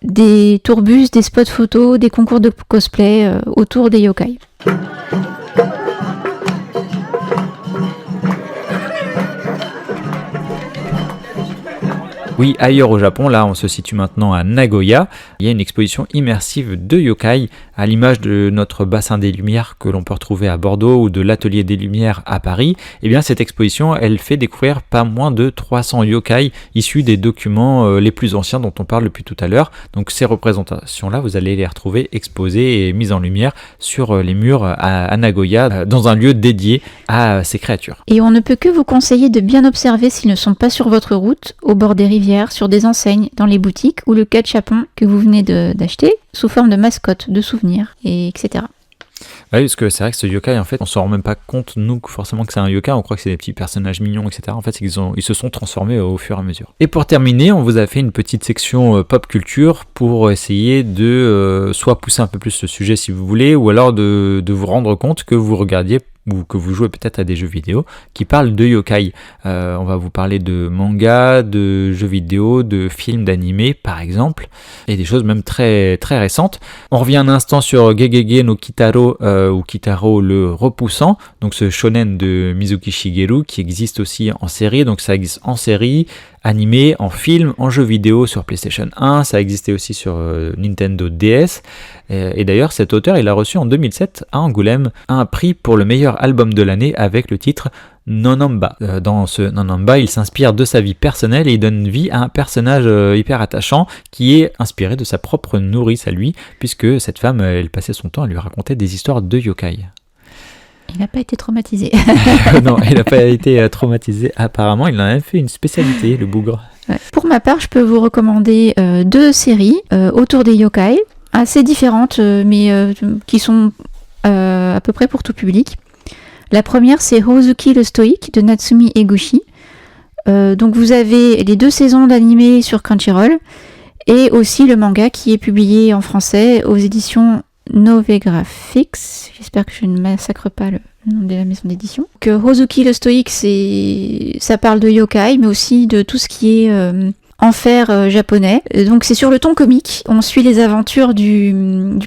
des tourbus, des spots photos, des concours de cosplay autour des yokai. Oui, ailleurs au Japon, là on se situe maintenant à Nagoya, il y a une exposition immersive de yokai, à l'image de notre bassin des Lumières que l'on peut retrouver à Bordeaux ou de l'Atelier des Lumières à Paris. Et bien cette exposition, elle fait découvrir pas moins de 300 yokai issus des documents les plus anciens dont on parle depuis tout à l'heure. Donc ces représentations-là, vous allez les retrouver exposées et mises en lumière sur les murs à Nagoya, dans un lieu dédié à ces créatures. Et on ne peut que vous conseiller de bien observer s'ils ne sont pas sur votre route, au bord des rivières, sur des enseignes, dans les boutiques ou le gachapon que vous venez d'acheter sous forme de mascotte, de souvenirs, etc. Oui, parce que c'est vrai que ce yokai, en fait, on s'en rend même pas compte, nous, forcément que c'est un yokai, on croit que c'est des petits personnages mignons, etc. En fait, c'est qu'ils se sont transformés au fur et à mesure. Et pour terminer, on vous a fait une petite section pop culture pour essayer de soit pousser un peu plus le sujet si vous voulez, ou alors de vous rendre compte que vous regardiez ou que vous jouez peut-être à des jeux vidéo qui parlent de yokai. On va vous parler de manga, de jeux vidéo, de films, d'animés par exemple, et des choses même très, très récentes. On revient un instant sur Gegege no Kitaro ou Kitaro le repoussant, donc ce shonen de Mizuki Shigeru qui existe aussi en série, donc ça existe en série, animé, en film, en jeu vidéo sur PlayStation 1, ça existait aussi sur Nintendo DS. Et d'ailleurs, cet auteur, il a reçu en 2007 à Angoulême un prix pour le meilleur album de l'année avec le titre Nonamba. Dans ce Nonamba, il s'inspire de sa vie personnelle et il donne vie à un personnage hyper attachant qui est inspiré de sa propre nourrice à lui, puisque cette femme, elle passait son temps à lui raconter des histoires de yokai. Il n'a pas été traumatisé. Non, il n'a pas été traumatisé apparemment, il en a même fait une spécialité, le bougre. Ouais. Pour ma part, je peux vous recommander 2 séries autour des yokai, assez différentes, mais qui sont à peu près pour tout public. La première, c'est Hozuki le Stoïque de Natsumi Eguchi. Donc vous avez les 2 saisons d'animé sur Crunchyroll et aussi le manga qui est publié en français aux éditions Novegraphics. J'espère que je ne massacre pas le nom de la maison d'édition. Donc, Hozuki le Stoïque, ça parle de yokai, mais aussi de tout ce qui est enfer japonais. Donc c'est sur le ton comique. On suit les aventures du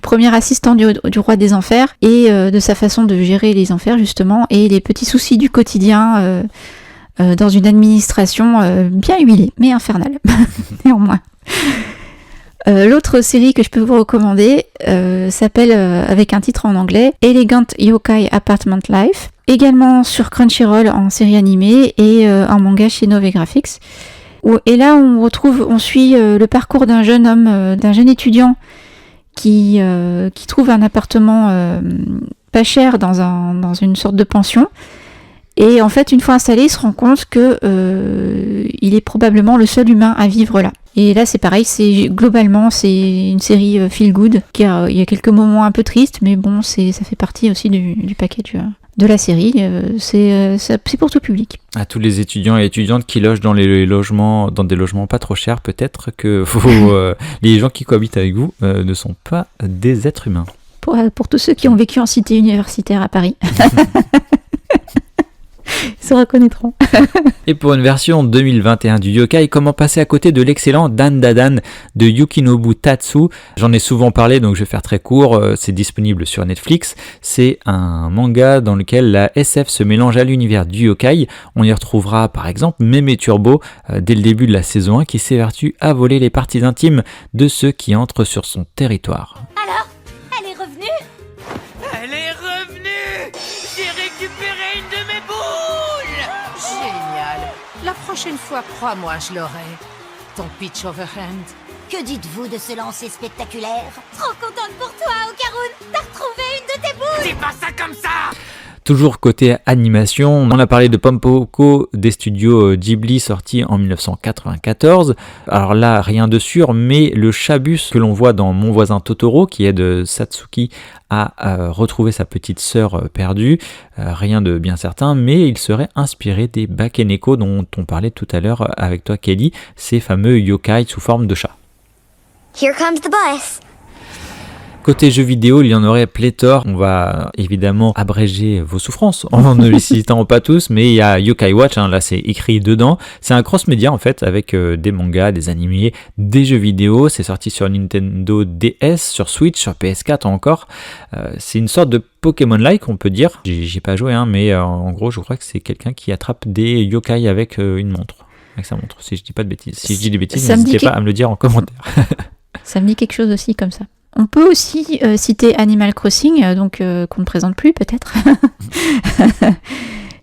premier assistant du roi des enfers et de sa façon de gérer les enfers justement et les petits soucis du quotidien dans une administration bien huilée, mais infernale néanmoins. L'autre série que je peux vous recommander s'appelle, avec un titre en anglais, Elegant Yokai Apartment Life, également sur Crunchyroll en série animée et en manga chez Novegraphics. Et là, on suit le parcours d'un jeune homme, d'un jeune étudiant qui trouve un appartement pas cher dans une sorte de pension. Et en fait, une fois installé, il se rend compte que il est probablement le seul humain à vivre là. Et là, c'est pareil, globalement, c'est une série feel good. Il y a quelques moments un peu tristes, mais bon, ça fait partie aussi du package de la série. C'est pour tout public. À tous les étudiants et étudiantes qui logent dans des logements pas trop chers, peut-être que les gens qui cohabitent avec vous ne sont pas des êtres humains. Pour tous ceux qui ont vécu en cité universitaire à Paris. Ils se reconnaîtront. Et pour une version 2021 du yokai, comment passer à côté de l'excellent Dan Dadan de Yukinobu Tatsu. J'en ai souvent parlé, donc je vais faire très court. C'est disponible sur Netflix. C'est un manga dans lequel la SF se mélange à l'univers du yokai. On y retrouvera par exemple Mémé Turbo dès le début de la saison 1 qui s'évertue à voler les parties intimes de ceux qui entrent sur son territoire. Alors, elle est revenue ? Elle est revenue ! J'ai récupéré une de mes boules ! Génial. La prochaine fois, crois-moi, je l'aurai. Ton pitch overhand. Que dites-vous de ce lancer spectaculaire? Trop contente pour toi, Okarun! T'as retrouvé une de tes boules! Dis pas ça comme ça! Toujours côté animation, on a parlé de Pompoko des studios Ghibli sorti en 1994. Alors là, rien de sûr, mais le Chabus que l'on voit dans Mon voisin Totoro, qui aide Satsuki à retrouver sa petite sœur perdue, rien de bien certain, mais il serait inspiré des Bakeneko dont on parlait tout à l'heure avec toi Kelly, ces fameux yokai sous forme de chat. Here comes the bus. Côté jeux vidéo, il y en aurait pléthore. On va évidemment abréger vos souffrances en ne les citant pas tous, mais il y a Yokai Watch, là c'est écrit dedans. C'est un cross-média en fait, avec des mangas, des animés, des jeux vidéo. C'est sorti sur Nintendo DS, sur Switch, sur PS4 encore. C'est une sorte de Pokémon-like, on peut dire. J'ai pas joué, mais en gros, je crois que c'est quelqu'un qui attrape des yokai avec une montre. Avec sa montre, si je dis pas de bêtises. Si je dis des bêtises, n'hésitez pas à me le dire en commentaire. Ça me dit quelque chose aussi comme ça. On peut aussi citer Animal Crossing, qu'on ne présente plus peut-être,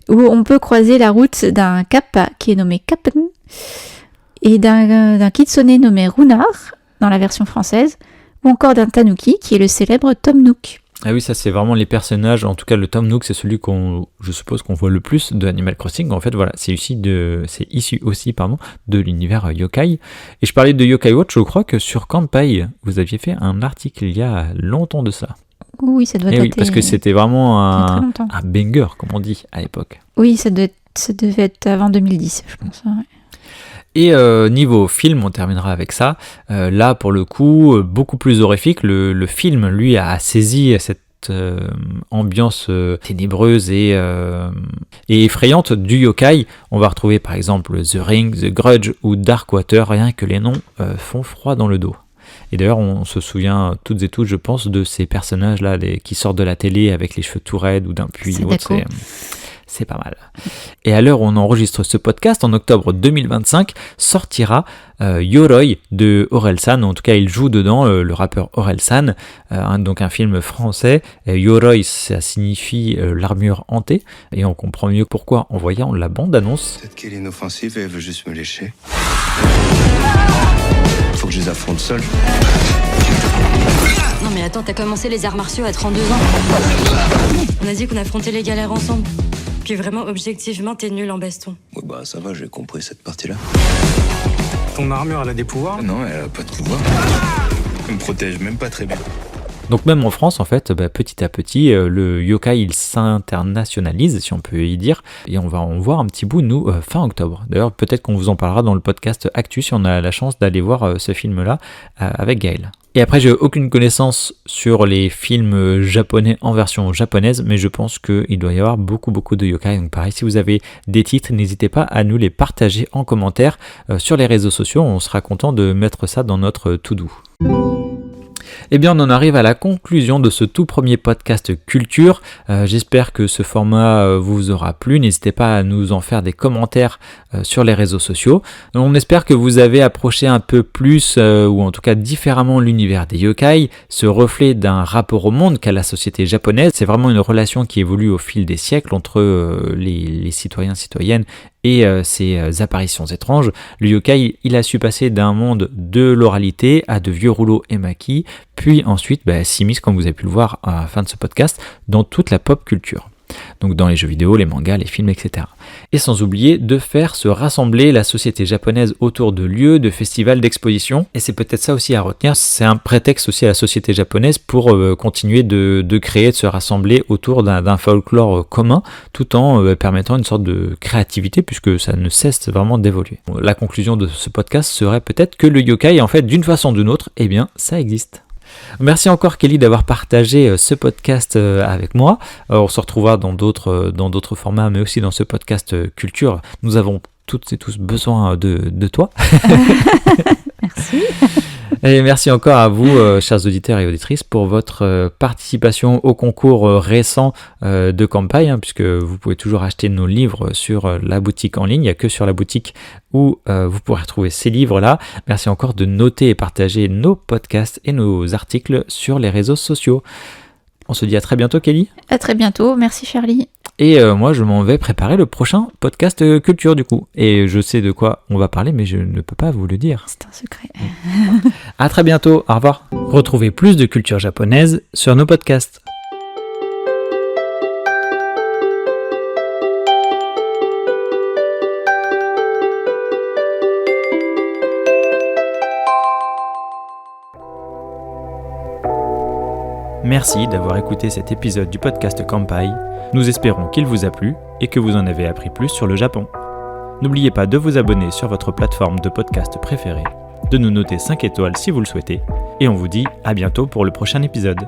où on peut croiser la route d'un Kappa qui est nommé Kappen et d'un Kitsune nommé Runar dans la version française, ou encore d'un Tanuki qui est le célèbre Tom Nook. Ah oui, ça c'est vraiment les personnages, en tout cas le Tom Nook c'est celui je suppose qu'on voit le plus de Animal Crossing. En fait voilà, c'est issu aussi de l'univers yokai. Et je parlais de Yokai Watch, je crois que sur Kanpai, vous aviez fait un article il y a longtemps de ça. Oui, ça doit dater. Oui, parce que c'était vraiment un banger, comme on dit à l'époque. Oui, ça devait être avant 2010, je pense. Ouais. Et niveau film, on terminera avec ça. Là, pour le coup, beaucoup plus horrifique. Le film, lui, a saisi cette ambiance ténébreuse et effrayante du yokai. On va retrouver par exemple The Ring, The Grudge ou Darkwater. Rien que les noms font froid dans le dos. Et d'ailleurs, on se souvient toutes et tous, je pense, de ces personnages-là qui sortent de la télé avec les cheveux tout raides ou d'un puits. c'est pas mal. Et à l'heure où on enregistre ce podcast, en octobre 2025, sortira Yoroi de Orelsan. En tout cas, il joue dedans, le rappeur Orelsan, donc un film français. Yoroi, ça signifie l'armure hantée, et on comprend mieux pourquoi en voyant la bande-annonce. Peut-être qu'elle est inoffensive et elle veut juste me lécher. Faut que je les affronte seul. Non mais attends, t'as commencé les arts martiaux à 32 ans. On a dit qu'on affrontait les galères ensemble. Puis vraiment, objectivement, t'es nul en baston. Ouais, bah ça va, j'ai compris cette partie-là. Ton armure, elle a des pouvoirs ? Non, elle a pas de pouvoir. Elle me protège même pas très bien. Donc même en France, en fait, petit à petit, le yokai, il s'internationalise, si on peut y dire, et on va en voir un petit bout, nous, fin octobre. D'ailleurs, peut-être qu'on vous en parlera dans le podcast Actu, si on a la chance d'aller voir ce film-là avec Gaël. Et après, j'ai aucune connaissance sur les films japonais en version japonaise, mais je pense qu'il doit y avoir beaucoup de yokai. Donc pareil, si vous avez des titres, n'hésitez pas à nous les partager en commentaire sur les réseaux sociaux. On sera content de mettre ça dans notre to-do. Eh bien, on en arrive à la conclusion de ce tout premier podcast culture. J'espère que ce format vous aura plu. N'hésitez pas à nous en faire des commentaires sur les réseaux sociaux. On espère que vous avez approché un peu plus, ou en tout cas différemment, l'univers des yokai, ce reflet d'un rapport au monde qu'a la société japonaise. C'est vraiment une relation qui évolue au fil des siècles entre les citoyens-citoyennes et ces apparitions étranges. Le yokai, il a su passer d'un monde de l'oralité à de vieux rouleaux emaki, puis ensuite s'immisce, comme vous avez pu le voir à la fin de ce podcast, dans toute la pop culture. Donc dans les jeux vidéo, les mangas, les films, etc. Et sans oublier de faire se rassembler la société japonaise autour de lieux, de festivals, d'expositions. Et c'est peut-être ça aussi à retenir, c'est un prétexte aussi à la société japonaise pour continuer de créer, de se rassembler autour d'un folklore commun, tout en permettant une sorte de créativité, puisque ça ne cesse vraiment d'évoluer. La conclusion de ce podcast serait peut-être que le yokai, en fait, d'une façon ou d'une autre, eh bien, ça existe. Merci encore Kelly d'avoir partagé ce podcast avec moi. On se retrouvera dans d'autres formats, mais aussi dans ce podcast culture. Nous avons toutes et tous besoin de toi. Merci. Et merci encore à vous, chers auditeurs et auditrices, pour votre participation au concours récent de Kampai, puisque vous pouvez toujours acheter nos livres sur la boutique en ligne. Il n'y a que sur la boutique où vous pourrez retrouver ces livres-là. Merci encore de noter et partager nos podcasts et nos articles sur les réseaux sociaux. On se dit à très bientôt, Kelly. À très bientôt, merci Charlie. Et moi, je m'en vais préparer le prochain podcast culture, du coup. Et je sais de quoi on va parler, mais je ne peux pas vous le dire. C'est un secret. À très bientôt, au revoir. Retrouvez plus de culture japonaise sur nos podcasts. Merci d'avoir écouté cet épisode du podcast Kampai. Nous espérons qu'il vous a plu et que vous en avez appris plus sur le Japon. N'oubliez pas de vous abonner sur votre plateforme de podcast préférée, de nous noter 5 étoiles si vous le souhaitez, et on vous dit à bientôt pour le prochain épisode.